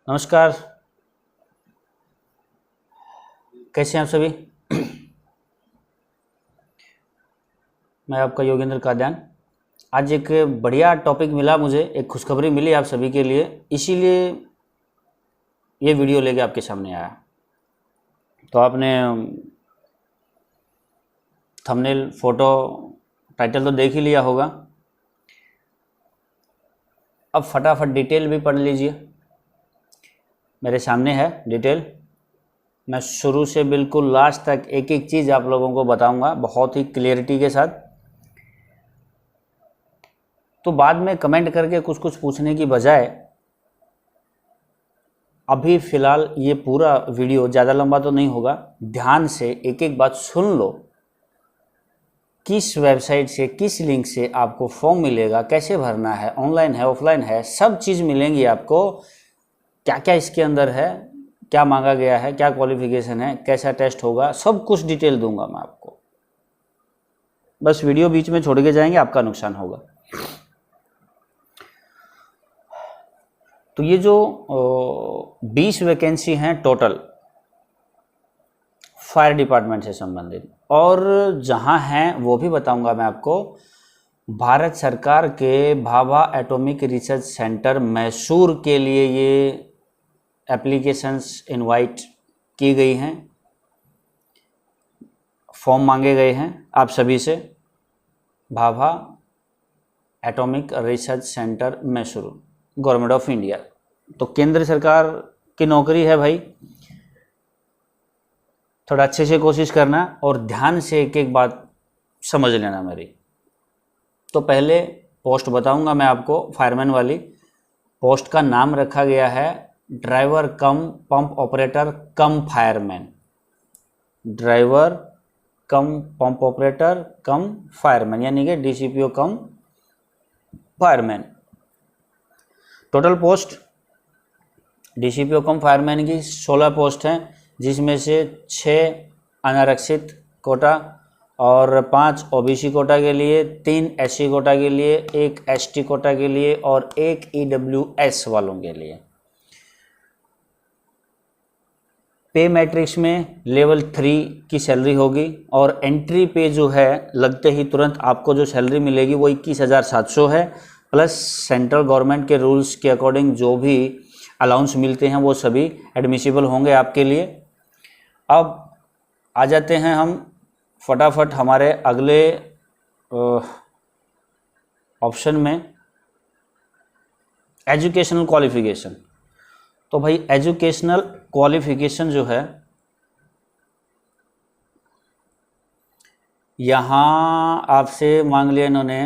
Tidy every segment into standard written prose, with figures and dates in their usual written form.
नमस्कार। कैसे हैं आप सभी? मैं आपका योगेंद्र काद्यान। आज एक बढ़िया टॉपिक मिला, मुझे एक खुशखबरी मिली आप सभी के लिए, इसीलिए ये वीडियो लेके आपके सामने आया। तो आपने थंबनेल, फोटो, टाइटल तो देख ही लिया होगा। अब फटाफट डिटेल भी पढ़ लीजिए, मेरे सामने है डिटेल। मैं शुरू से बिल्कुल लास्ट तक एक एक चीज़ आप लोगों को बताऊंगा बहुत ही क्लियरिटी के साथ। तो बाद में कमेंट करके कुछ कुछ पूछने की बजाय अभी फ़िलहाल ये पूरा वीडियो ज़्यादा लंबा तो नहीं होगा, ध्यान से एक एक बात सुन लो। किस वेबसाइट से, किस लिंक से आपको फॉर्म मिलेगा, कैसे भरना है, ऑनलाइन है, ऑफलाइन है, सब चीज़ मिलेंगी आपको। क्या क्या इसके अंदर है, क्या मांगा गया है, क्या क्वालिफिकेशन है, कैसा टेस्ट होगा, सब कुछ डिटेल दूंगा मैं आपको। बस वीडियो बीच में छोड़ के जाएंगे, आपका नुकसान होगा। तो ये जो 20 वैकेंसी हैं टोटल फायर डिपार्टमेंट से संबंधित, और जहां हैं वो भी बताऊंगा मैं आपको। भारत सरकार के Bhabha atomic research centre Mysore के लिए ये एप्लीकेशंस इनवाइट की गई हैं, फॉर्म मांगे गए हैं आप सभी से। Bhabha atomic research centre Mysore, government of India. तो केंद्र सरकार की नौकरी है भाई। थोड़ा अच्छे से कोशिश करना और ध्यान से एक एक बात समझ लेना मेरी। तो पहले पोस्ट बताऊंगा मैं आपको, फायरमैन वाली पोस्ट का नाम रखा गया है ड्राइवर कम पंप ऑपरेटर कम फायरमैन। ड्राइवर कम पंप ऑपरेटर कम फायरमैन, यानी कि डीसीपीओ कम फायरमैन। टोटल पोस्ट डीसीपीओ कम फायरमैन की 16 पोस्ट हैं, जिसमें से 6 अनारक्षित कोटा और 5 ओबीसी कोटा के लिए, 3 एससी कोटा के लिए, 1 एसटी कोटा के लिए और 1 ईडब्ल्यूएस वालों के लिए। पे मैट्रिक्स में लेवल 3 की सैलरी होगी, और एंट्री पे जो है लगते ही तुरंत आपको जो सैलरी मिलेगी वो 21,700 है, प्लस सेंट्रल गवर्नमेंट के रूल्स के अकॉर्डिंग जो भी अलाउंस मिलते हैं वो सभी एडमिसिबल होंगे आपके लिए। अब आ जाते हैं हम फटाफट हमारे अगले ऑप्शन में, एजुकेशनल क्वालिफिकेशन। तो भाई एजुकेशनल क्वालिफिकेशन जो है, यहाँ आपसे मांग लिया इन्होंने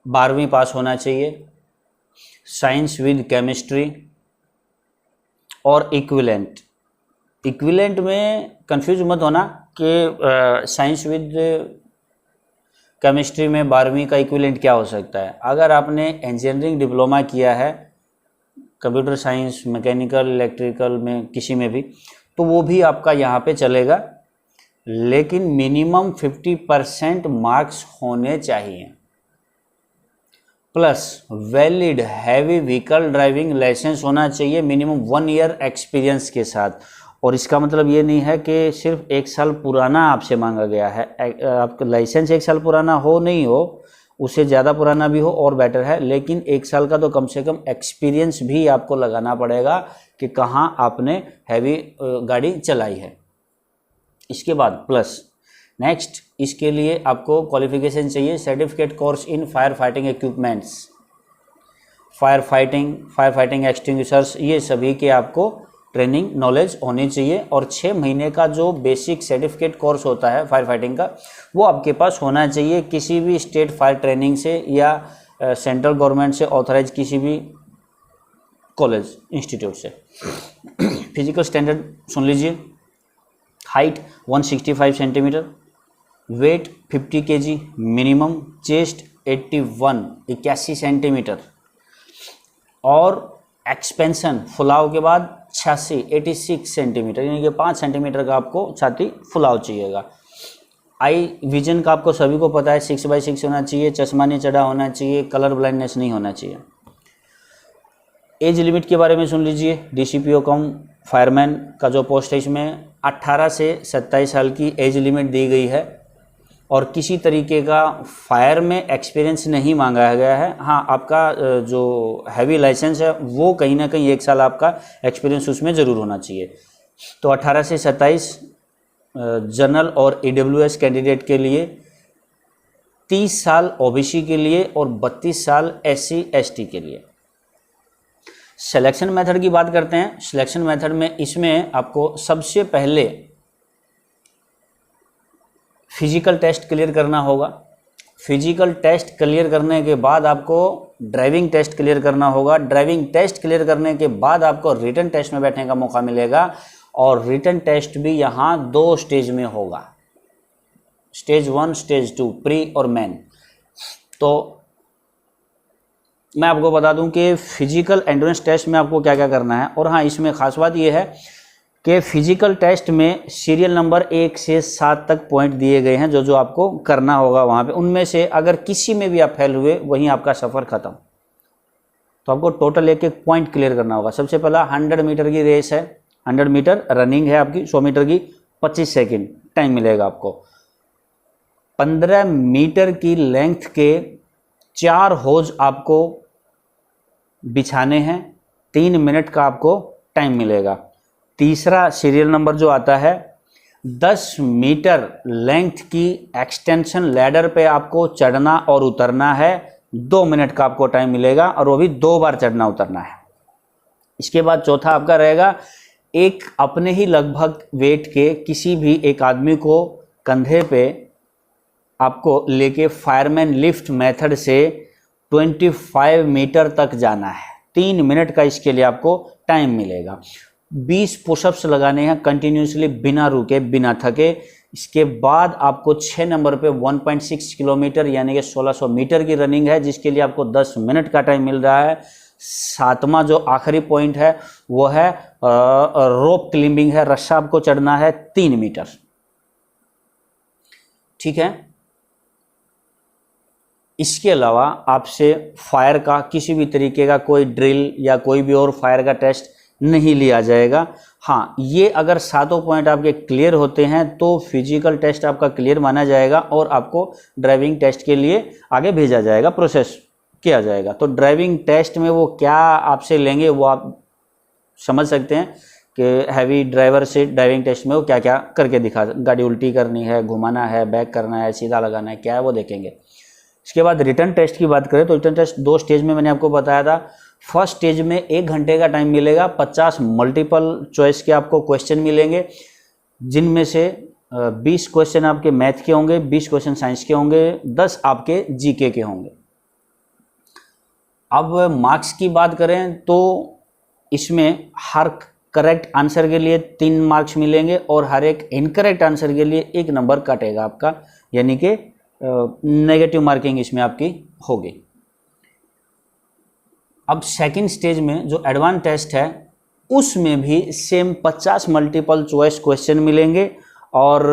12वीं पास होना चाहिए, साइंस विद केमिस्ट्री और इक्विवेलेंट। इक्विवेलेंट में कंफ्यूज मत होना कि साइंस विद केमिस्ट्री में 12वीं का इक्विवेलेंट क्या हो सकता है। अगर आपने इंजीनियरिंग डिप्लोमा किया है कंप्यूटर साइंस, मैकेनिकल, इलेक्ट्रिकल में किसी में भी, तो वो भी आपका यहाँ पे चलेगा, लेकिन मिनिमम 50% मार्क्स होने चाहिए, plus valid heavy vehicle driving licence होना चाहिए मिनिमम 1 ईयर एक्सपीरियंस के साथ। और इसका मतलब ये नहीं है कि सिर्फ 1 साल पुराना आपसे मांगा गया है। आपका लाइसेंस 1 साल पुराना हो नहीं हो, उससे ज़्यादा पुराना भी हो और बेटर है, लेकिन 1 साल का तो कम से कम एक्सपीरियंस भी आपको लगाना पड़ेगा कि कहाँ आपने हैवी गाड़ी चलाई है। इसके बाद प्लस नेक्स्ट, इसके लिए आपको क्वालिफिकेशन चाहिए certificate course in fire fighting equipments, fire fighting extinguishers, ये सभी के आपको ट्रेनिंग नॉलेज होनी चाहिए। और 6 महीने का जो बेसिक सर्टिफिकेट कोर्स होता है फायर फाइटिंग का, वो आपके पास होना चाहिए किसी भी स्टेट फायर ट्रेनिंग से या सेंट्रल गवर्नमेंट से ऑथराइज किसी भी कॉलेज इंस्टीट्यूट से। फिजिकल स्टैंडर्ड सुन लीजिए, height 165 centimetre, weight 50 kg minimum, chest 81 centimetre, और एक्सपेंशन फुलाव के बाद 86 सेंटीमीटर, यानी कि 5 सेंटीमीटर का आपको छाती फुलाव चाहिएगा। आई विजन का आपको सभी को पता है 6/6 होना चाहिए, चश्मा नहीं चढ़ा होना चाहिए, कलर ब्लाइंडनेस नहीं होना चाहिए। एज लिमिट के बारे में सुन लीजिए। डीसीपीओ कम फायरमैन का जो पोस्ट है इसमें 18 से 27 साल की एज लिमिट दी गई है और किसी तरीके का फायर में एक्सपीरियंस नहीं मांगा गया है। हाँ, आपका जो हैवी लाइसेंस है वो कहीं ना कहीं 1 साल आपका एक्सपीरियंस उसमें ज़रूर होना चाहिए। तो 18 से 27 जनरल और ईडब्ल्यूएस कैंडिडेट के लिए, 30 साल ओबीसी के लिए और 32 साल एससी एसटी के लिए। सिलेक्शन मेथड की बात करते हैं। सिलेक्शन मेथड में इसमें आपको सबसे पहले फिजिकल टेस्ट क्लियर करना होगा। फिजिकल टेस्ट क्लियर करने के बाद आपको ड्राइविंग टेस्ट क्लियर करना होगा। ड्राइविंग टेस्ट क्लियर करने के बाद आपको रिटन टेस्ट में बैठने का मौका मिलेगा और रिटन टेस्ट भी यहाँ 2 स्टेज में होगा, स्टेज 1, स्टेज 2, प्री और मेन। तो मैं आपको बता दूं कि फिजिकल एंड्योरेंस टेस्ट में आपको क्या क्या करना है। और हाँ, इसमें खास बात यह है कि फिजिकल टेस्ट में सीरियल नंबर 1 से 7 तक पॉइंट दिए गए हैं जो आपको करना होगा वहाँ पे। उनमें से अगर किसी में भी आप फेल हुए वहीं आपका सफ़र ख़त्म। तो आपको टोटल एक एक पॉइंट क्लियर करना होगा। सबसे पहला 100 मीटर की रेस है, 100 मीटर रनिंग है आपकी, 100 मीटर की 25 सेकेंड टाइम मिलेगा आपको। 15 मीटर की लेंथ के 4 होज आपको बिछाने हैं, 3 मिनट का आपको टाइम मिलेगा। तीसरा सीरियल नंबर जो आता है, 10 मीटर लेंथ की एक्सटेंशन लैडर पे आपको चढ़ना और उतरना है, 2 मिनट का आपको टाइम मिलेगा और वो भी 2 बार चढ़ना उतरना है। इसके बाद चौथा आपका रहेगा, एक अपने ही लगभग वेट के किसी भी एक आदमी को कंधे पे आपको लेके फायरमैन लिफ्ट मेथड से 25 मीटर तक जाना है। 3 मिनट का इसके लिए आपको टाइम मिलेगा। 20 पुशअप्स लगाने हैं कंटिन्यूसली, बिना रुके बिना थके। इसके बाद आपको 6 नंबर पे 1.6 किलोमीटर यानी कि 1600 मीटर की रनिंग है, जिसके लिए आपको 10 मिनट का टाइम मिल रहा है। 7वां जो आखिरी पॉइंट है वो है रोप क्लिंबिंग है, रस्सा आपको चढ़ना है 3 मीटर। ठीक है। इसके अलावा आपसे फायर का किसी भी तरीके का कोई ड्रिल या कोई भी और फायर का टेस्ट नहीं लिया जाएगा। हाँ, ये अगर 7 पॉइंट आपके क्लियर होते हैं तो फिजिकल टेस्ट आपका क्लियर माना जाएगा और आपको ड्राइविंग टेस्ट के लिए आगे भेजा जाएगा, प्रोसेस किया जाएगा। तो ड्राइविंग टेस्ट में वो क्या आपसे लेंगे वो आप समझ सकते हैं कि हैवी ड्राइवर से ड्राइविंग टेस्ट में वो क्या क्या करके दिखा, गाड़ी उल्टी करनी है, घुमाना है, बैक करना है, सीधा लगाना है, क्या है वो देखेंगे। इसके बाद रिटर्न टेस्ट की बात करें तो रिटर्न टेस्ट 2 स्टेज में मैंने आपको बताया था। फर्स्ट स्टेज में 1 घंटे का टाइम मिलेगा, 50 मल्टीपल चॉइस के आपको क्वेश्चन मिलेंगे, जिनमें से 20 क्वेश्चन आपके मैथ के होंगे, 20 क्वेश्चन साइंस के होंगे, 10 आपके जीके के होंगे। अब मार्क्स की बात करें तो इसमें हर करेक्ट आंसर के लिए 3 मार्क्स मिलेंगे और हर एक इनकरेक्ट आंसर के लिए 1 नंबर कटेगा आपका, यानी कि नेगेटिव मार्किंग इसमें आपकी होगी। अब सेकंड स्टेज में जो एडवांस टेस्ट है उसमें भी सेम 50 मल्टीपल चॉइस क्वेश्चन मिलेंगे और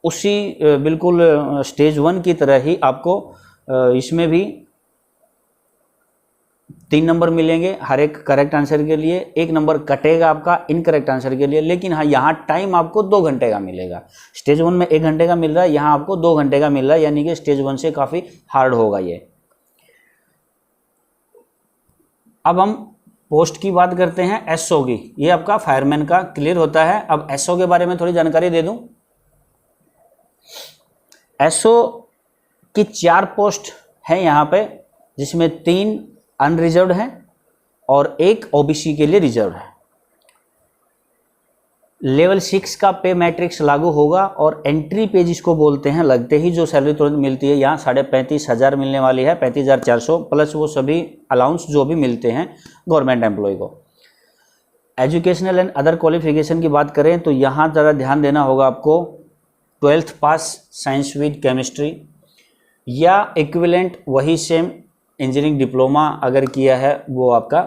उसी बिल्कुल स्टेज 1 की तरह ही आपको इसमें भी 3 नंबर मिलेंगे हर एक करेक्ट आंसर के लिए, 1 नंबर कटेगा आपका इनकरेक्ट आंसर के लिए। लेकिन हाँ, यहाँ टाइम आपको 2 घंटे का मिलेगा। स्टेज 1 में 1 घंटे का मिल रहा है, यहाँ आपको 2 घंटे का मिल रहा है, यानी कि स्टेज 1 से काफ़ी हार्ड होगा ये। अब हम पोस्ट की बात करते हैं, एसओ की। ये आपका फायरमैन का क्लियर होता है। अब एसओ के बारे में थोड़ी जानकारी दे दूं। एसओ की 4 पोस्ट है यहाँ पे, जिसमें 3 अनरिजर्व्ड हैं और 1 ओबीसी के लिए रिजर्व है। लेवल 6 का पे मैट्रिक्स लागू होगा और एंट्री पे जिसको बोलते हैं, लगते ही जो सैलरी तुरंत मिलती है, यहाँ 35,500 मिलने वाली है, 35,400 प्लस वो सभी अलाउंस जो भी मिलते हैं गवर्नमेंट एम्प्लॉय को। एजुकेशनल एंड अदर क्वालिफिकेशन की बात करें तो यहाँ ज़रा ध्यान देना होगा आपको। 12th pass science with chemistry या इक्विवेलेंट वही सेम इंजीनियरिंग डिप्लोमा अगर किया है वो आपका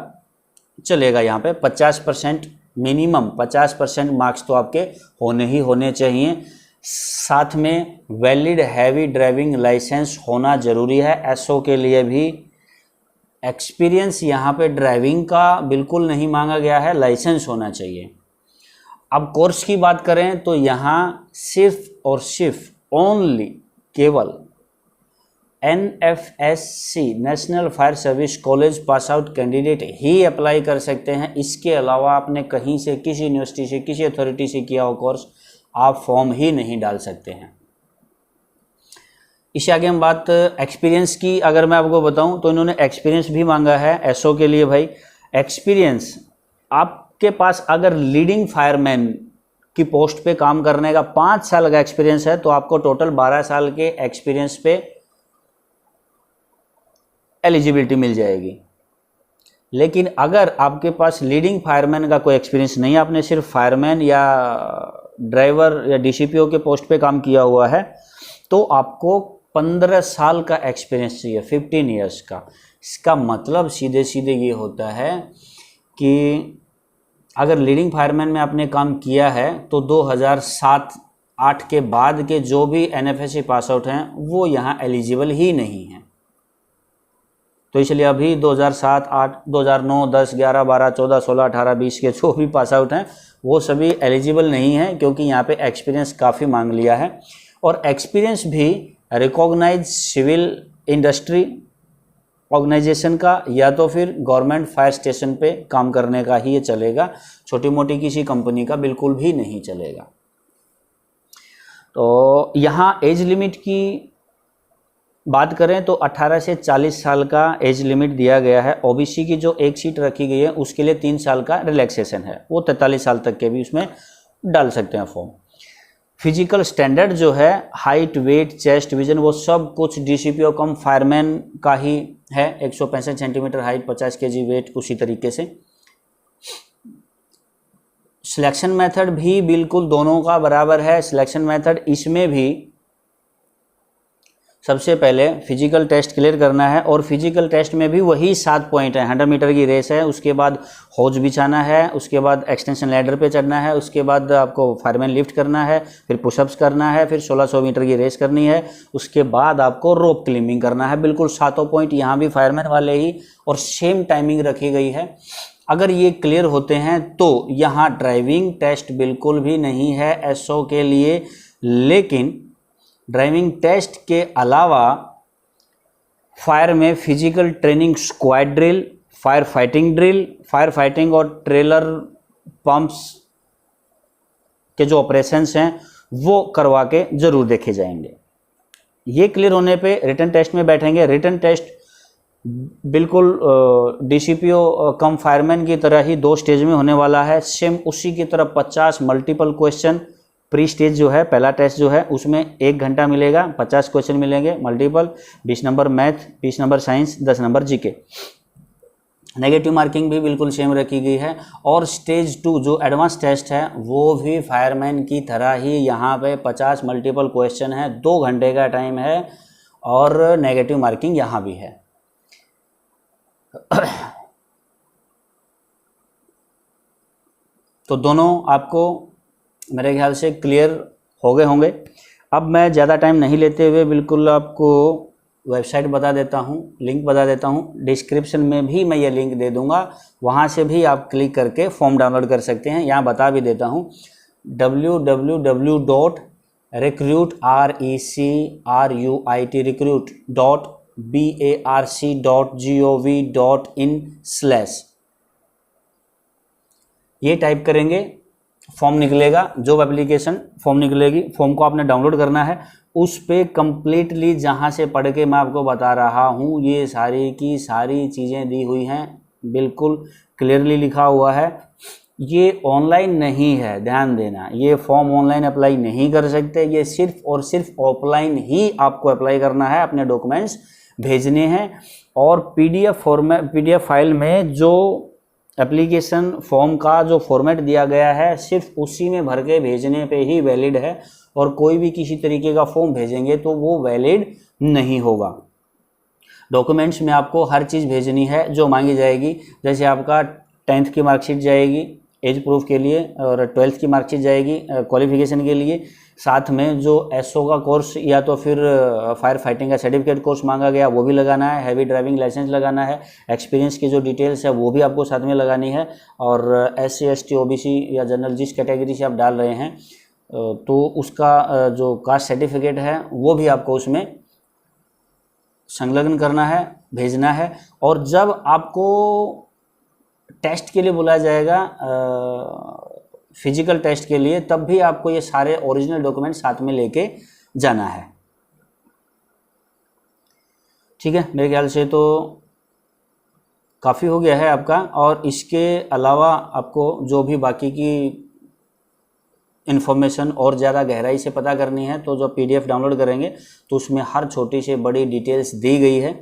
चलेगा। यहाँ पे 50% मिनिमम 50% मार्क्स तो आपके होने ही होने चाहिए। साथ में वैलिड हैवी ड्राइविंग लाइसेंस होना ज़रूरी है। एसओ के लिए भी एक्सपीरियंस यहाँ पे ड्राइविंग का बिल्कुल नहीं मांगा गया है, लाइसेंस होना चाहिए। अब कोर्स की बात करें तो यहाँ सिर्फ और सिर्फ ओनली केवल NFSC national fire service college pass out candidate ही अप्लाई कर सकते हैं। इसके अलावा आपने कहीं से, किसी यूनिवर्सिटी से, किसी अथॉरिटी से किया हो कोर्स, आप फॉर्म ही नहीं डाल सकते हैं। इससे आगे हम बात एक्सपीरियंस की अगर मैं आपको बताऊं तो इन्होंने एक्सपीरियंस भी मांगा है SO के लिए। भाई एक्सपीरियंस आपके पास अगर लीडिंग फायरमैन की पोस्ट पे काम करने का 5 साल का एक्सपीरियंस है तो आपको टोटल 12 साल के एक्सपीरियंस पे एलिजिबिलिटी मिल जाएगी। लेकिन अगर आपके पास लीडिंग फायरमैन का कोई एक्सपीरियंस नहीं है, आपने सिर्फ फायरमैन या ड्राइवर या DCPO के पोस्ट पे काम किया हुआ है, तो आपको 15 साल का एक्सपीरियंस चाहिए, 15 ईयर्स का। इसका मतलब सीधे सीधे ये होता है कि अगर लीडिंग फायरमैन में आपने काम किया है तो 2007-8 के बाद के जो भी NFSC पास आउट हैं वो यहाँ एलिजिबल ही नहीं हैं। तो इसलिए अभी 2007, 8, 2009, 10, 11, 12, 14, 16, 18, 20 के जो भी पास आउट हैं वो सभी एलिजिबल नहीं हैं, क्योंकि यहाँ पे एक्सपीरियंस काफ़ी मांग लिया है। और एक्सपीरियंस भी रिकॉग्नाइज सिविल इंडस्ट्री ऑर्गेनाइजेशन का या तो फिर गवर्नमेंट फायर स्टेशन पे काम करने का ही ये चलेगा, छोटी मोटी किसी कंपनी का बिल्कुल भी नहीं चलेगा। तो यहाँ एज लिमिट की बात करें तो 18 से 40 साल का एज लिमिट दिया गया है। OBC की जो एक सीट रखी गई है उसके लिए 3 साल का रिलैक्सेशन है, वो 43 साल तक के भी उसमें डाल सकते हैं फॉर्म। फिजिकल स्टैंडर्ड जो है, हाइट, वेट, चेस्ट, विजन, वो सब कुछ DCPO कम फायरमैन का ही है। 165 सेंटीमीटर हाइट, 50 kg वेट, उसी तरीके से। सिलेक्शन मेथड भी बिल्कुल दोनों का बराबर है। सिलेक्शन मेथड इसमें भी सबसे पहले फिजिकल टेस्ट क्लियर करना है, और फिजिकल टेस्ट में भी वही 7 पॉइंट है। 100 मीटर की रेस है, उसके बाद हौज बिछाना है, उसके बाद एक्सटेंशन लैडर पे चढ़ना है, उसके बाद आपको फायरमैन लिफ्ट करना है, फिर पुशअप्स करना है, फिर 1600 मीटर की रेस करनी है, उसके बाद आपको रोप क्लाइंबिंग करना है। बिल्कुल 7 पॉइंट यहाँ भी फायरमैन वाले ही, और सेम टाइमिंग रखी गई है। अगर ये क्लियर होते हैं तो यहाँ ड्राइविंग टेस्ट बिल्कुल भी नहीं है SO के लिए। लेकिन ड्राइविंग टेस्ट के अलावा फायर में physical training, squad drill, fire fighting और ट्रेलर पंप्स के जो ऑपरेशंस हैं वो करवा के ज़रूर देखे जाएंगे। ये क्लियर होने पे रिटन टेस्ट में बैठेंगे। रिटन टेस्ट बिल्कुल DCPO कम फायरमैन की तरह ही 2 स्टेज में होने वाला है। सेम उसी की तरह 50 मल्टीपल क्वेश्चन। प्री स्टेज जो है, पहला टेस्ट जो है, उसमें 1 घंटा मिलेगा, 50 क्वेश्चन मिलेंगे multiple, 20 number math, 20 number science, 10 number GK। Negative marking भी बिल्कुल सेम रखी गई है। और स्टेज 2 जो एडवांस टेस्ट है वो भी फायरमैन की तरह ही यहाँ पे 50 मल्टीपल क्वेश्चन है, 2 घंटे का टाइम है, और नेगेटिव मार्किंग यहाँ भी है। तो दोनों आपको मेरे ख्याल से क्लियर हो गए होंगे। अब मैं ज़्यादा टाइम नहीं लेते हुए बिल्कुल आपको वेबसाइट बता देता हूँ, लिंक बता देता हूँ। डिस्क्रिप्शन में भी मैं ये लिंक दे दूँगा, वहाँ से भी आप क्लिक करके फॉर्म डाउनलोड कर सकते हैं। यहाँ बता भी देता हूँ, www.recruit.barc.gov.in/ ये टाइप करेंगे, फॉर्म निकलेगा, जॉब एप्लीकेशन फॉर्म निकलेगी। फॉर्म को आपने डाउनलोड करना है। उस पे कम्प्लीटली जहाँ से पढ़ के मैं आपको बता रहा हूँ, ये सारी की सारी चीज़ें दी हुई हैं, बिल्कुल क्लियरली लिखा हुआ है। ये ऑनलाइन नहीं है, ध्यान देना। ये फॉर्म ऑनलाइन अप्लाई नहीं कर सकते, ये सिर्फ और सिर्फ ऑफलाइन ही आपको अप्लाई करना है। अपने डॉक्यूमेंट्स भेजने हैं, और PDF फाइल में जो एप्लीकेशन फॉर्म का जो फॉर्मेट दिया गया है सिर्फ उसी में भर के भेजने पे ही वैलिड है, और कोई भी किसी तरीके का फॉर्म भेजेंगे तो वो वैलिड नहीं होगा। डॉक्यूमेंट्स में आपको हर चीज़ भेजनी है जो मांगी जाएगी। जैसे आपका 10th की मार्कशीट जाएगी एज प्रूफ के लिए, और 12th की मार्कशीट जाएगी क्वालिफिकेशन के लिए, साथ में जो एसओ का कोर्स या तो फिर फायर फाइटिंग का सर्टिफिकेट कोर्स मांगा गया वो भी लगाना है, हैवी ड्राइविंग लाइसेंस लगाना है, एक्सपीरियंस की जो डिटेल्स है वो भी आपको साथ में लगानी है। और SC ST OBC या जनरल जिस कैटेगरी से आप डाल रहे हैं तो उसका जो कास्ट सर्टिफिकेट है वो भी आपको उसमें संलग्न करना है, भेजना है। और जब आपको टेस्ट के लिए बुलाया जाएगा फिजिकल टेस्ट के लिए, तब भी आपको ये सारे ओरिजिनल डॉक्यूमेंट साथ में लेके जाना है। ठीक है, मेरे ख्याल से तो काफ़ी हो गया है आपका। और इसके अलावा आपको जो भी बाकी की इन्फॉर्मेशन और ज़्यादा गहराई से पता करनी है तो जो PDF डाउनलोड करेंगे तो उसमें हर छोटी से बड़ी डिटेल्स दी गई है।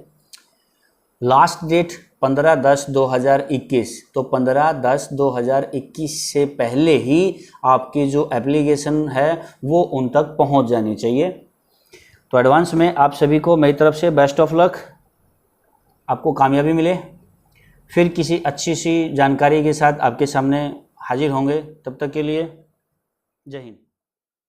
लास्ट डेट 15/10/2021, तो 15/10/2021 से पहले ही आपकी जो एप्लीकेशन है वो उन तक पहुंच जानी चाहिए। तो एडवांस में आप सभी को मेरी तरफ से बेस्ट ऑफ लक, आपको कामयाबी मिले। फिर किसी अच्छी सी जानकारी के साथ आपके सामने हाजिर होंगे, तब तक के लिए जय हिंद।